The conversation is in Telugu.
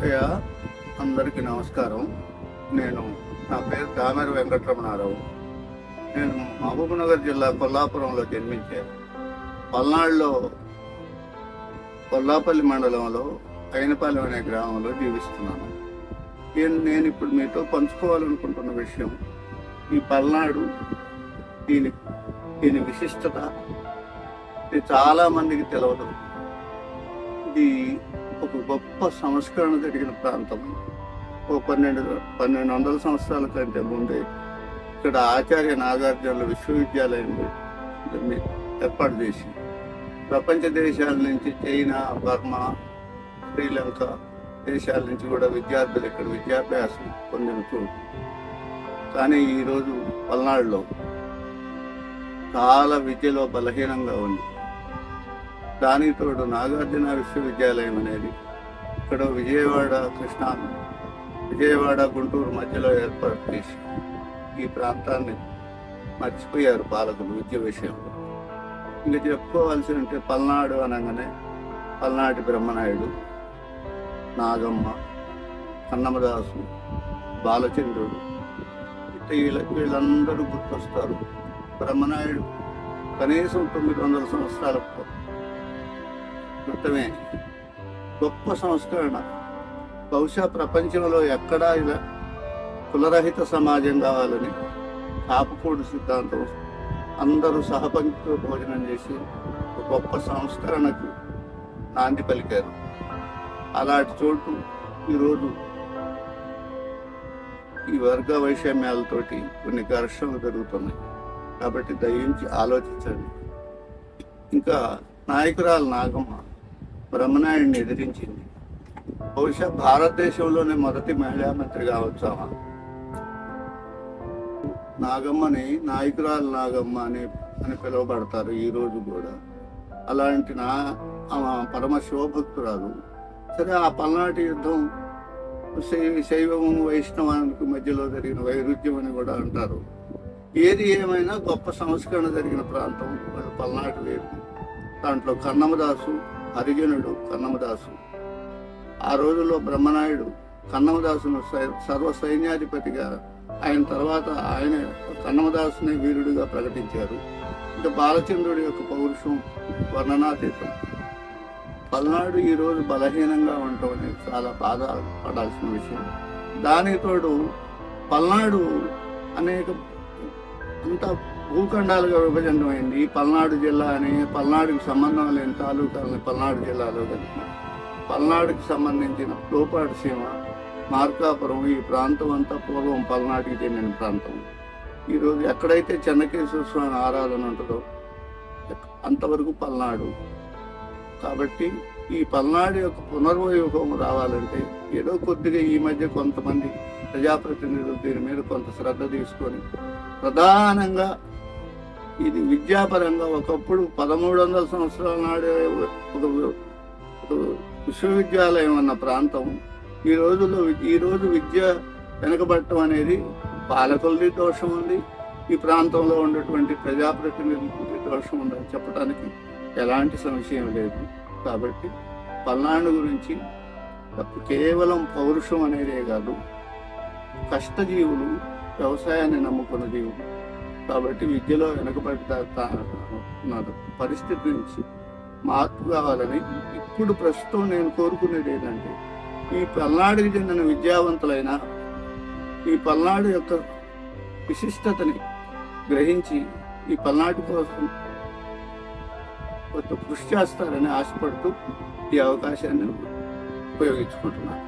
అయ్యా, అందరికీ నమస్కారం. నా పేరు దామెర వెంకటరమణారావు. నేను మహబూబ్నగర్ జిల్లా కొల్లాపురంలో జన్మించాను. పల్నాడులో కొల్లాపల్లి మండలంలో అయినపాలెం అనే గ్రామంలో జీవిస్తున్నాను. నేను ఇప్పుడు మీతో పంచుకోవాలనుకుంటున్న విషయం ఈ పల్నాడు, దీని విశిష్టత. ఇది చాలా మందికి తెలియదు. ఇది ఒక గొప్ప సంస్కరణ జరిగిన ప్రాంతం. ఓ 1200 సంవత్సరాల కంటే ముందే ఇక్కడ ఆచార్య నాగార్జునుల విశ్వవిద్యాలయం ఏర్పాటు చేసి ప్రపంచ దేశాల నుంచి చైనా, బర్మా, శ్రీలంక దేశాల నుంచి కూడా విద్యార్థులు ఇక్కడ విద్యాభ్యాసం పొందిన చోటు. కానీ ఈరోజు పల్నాడులో చాలా విద్యలో బలహీనంగా ఉంది. దానికి తోడు నాగార్జున విశ్వవిద్యాలయం అనేది ఇక్కడ విజయవాడ గుంటూరు మధ్యలో ఏర్పాటు చేసి ఈ ప్రాంతాన్ని మర్చిపోయారు పాలకులు విద్య విషయంలో. ఇంకా చెప్పుకోవాల్సి ఉంటే పల్నాడు అనగానే పల్నాటి బ్రహ్మనాయుడు, నాగమ్మ, కన్నమదాసు, బాలచంద్రుడు, వీళ్ళందరూ గుర్తొస్తారు. బ్రహ్మనాయుడు కనీసం 900 సంవత్సరాల క్రితమే గొప్ప సంస్కరణ. బహుశా ప్రపంచంలో ఎక్కడా ఇలా కులరహిత సమాజం కావాలని కాపుకోడు సిద్ధాంతం, అందరూ సహపంక్తితో భోజనం చేసి ఒక గొప్ప సంస్కరణకు నాంది పలికారు. అలాంటి చోటు ఈరోజు ఈ వర్గ వైషమ్యాలతోటి కొన్ని ఘర్షణలు జరుగుతున్నాయి. కాబట్టి దయించి ఆలోచించండి. ఇంకా నాయకురాలు నాగమ్మ బ్రహ్మనాయుడిని ఎదిరించింది. బహుశా భారతదేశంలోనే మొదటి మహిళా మంత్రి కావచ్చామా. నాగమ్మని నాయకురాలు నాగమ్మ అని పిలువబడతారు ఈ రోజు కూడా. అలాంటి పరమ శివభక్తురాలు. సరే, ఆ పల్నాటి యుద్ధం శైవము వైష్ణవానికి మధ్యలో జరిగిన వైరుధ్యం అని కూడా అంటారు. ఏది ఏమైనా గొప్ప సంస్కరణ జరిగిన ప్రాంతం పల్నాటి వైపు. దాంట్లో కన్నమదాసు, హరిజనుడు కన్నమదాసు. ఆ రోజుల్లో బ్రహ్మనాయుడు కన్నమదాసును సర్వ సైన్యాధిపతిగా, ఆయన తర్వాత ఆయన కన్నమదాసుని వీరుడిగా ప్రకటించారు. ఇంకా బాలచంద్రుడి యొక్క పౌరుషం వర్ణనాతీతం. పల్నాడు ఈరోజు బలహీనంగా ఉండటం అనేది చాలా బాధపడాల్సిన విషయం. దానికి తోడు పల్నాడు అంత భూఖండాలుగా విభజనమైంది. ఈ పల్నాడు జిల్లా అని పల్నాడుకి సంబంధం లేని తాలూకాలని పల్నాడు జిల్లాలో కలిపి పల్నాడుకి సంబంధించిన లోపాడు సీమ, మార్కాపురం, ఈ ప్రాంతం అంతా పూర్వం పల్నాడుకి చెందిన ప్రాంతం. ఈరోజు ఎక్కడైతే చెన్నకేశ్వర స్వామి ఆరాధన ఉంటుందో అంతవరకు పల్నాడు. కాబట్టి ఈ పల్నాడు యొక్క పునర్వైభవం రావాలంటే ఏదో కొద్దిగా ఈ మధ్య కొంతమంది ప్రజాప్రతినిధులు దీని మీద కొంత శ్రద్ధ తీసుకొని ప్రధానంగా ఇది విద్యాపరంగా ఒకప్పుడు 1300 సంవత్సరాల నాడే ఒక విశ్వవిద్యాలయం అన్న ప్రాంతం ఈ రోజు విద్య వెనకబడటం అనేది పాలకులది దోషం ఉంది, ఈ ప్రాంతంలో ఉన్నటువంటి ప్రజాప్రతినిధులది దోషం ఉందని చెప్పడానికి ఎలాంటి సంశయం లేదు. కాబట్టి పల్నాడు గురించి కేవలం పౌరుషం అనేదే కాదు, కష్టజీవులు, వ్యవసాయాన్ని నమ్ముకున్న జీవులు. కాబట్టి విద్యలో వెనకబడ్డ పరిస్థితి నుంచి మార్పు కావాలని ఇప్పుడు ప్రస్తుతం నేను కోరుకునేది ఏంటంటే, ఈ పల్నాడుకి చెందిన విద్యావంతులైన ఈ పల్నాడు యొక్క విశిష్టతని గ్రహించి ఈ పల్నాడు కోసం కొంత కృషి చేస్తారని ఆశపడుతూ ఈ అవకాశాన్ని ఉపయోగించుకుంటున్నాను.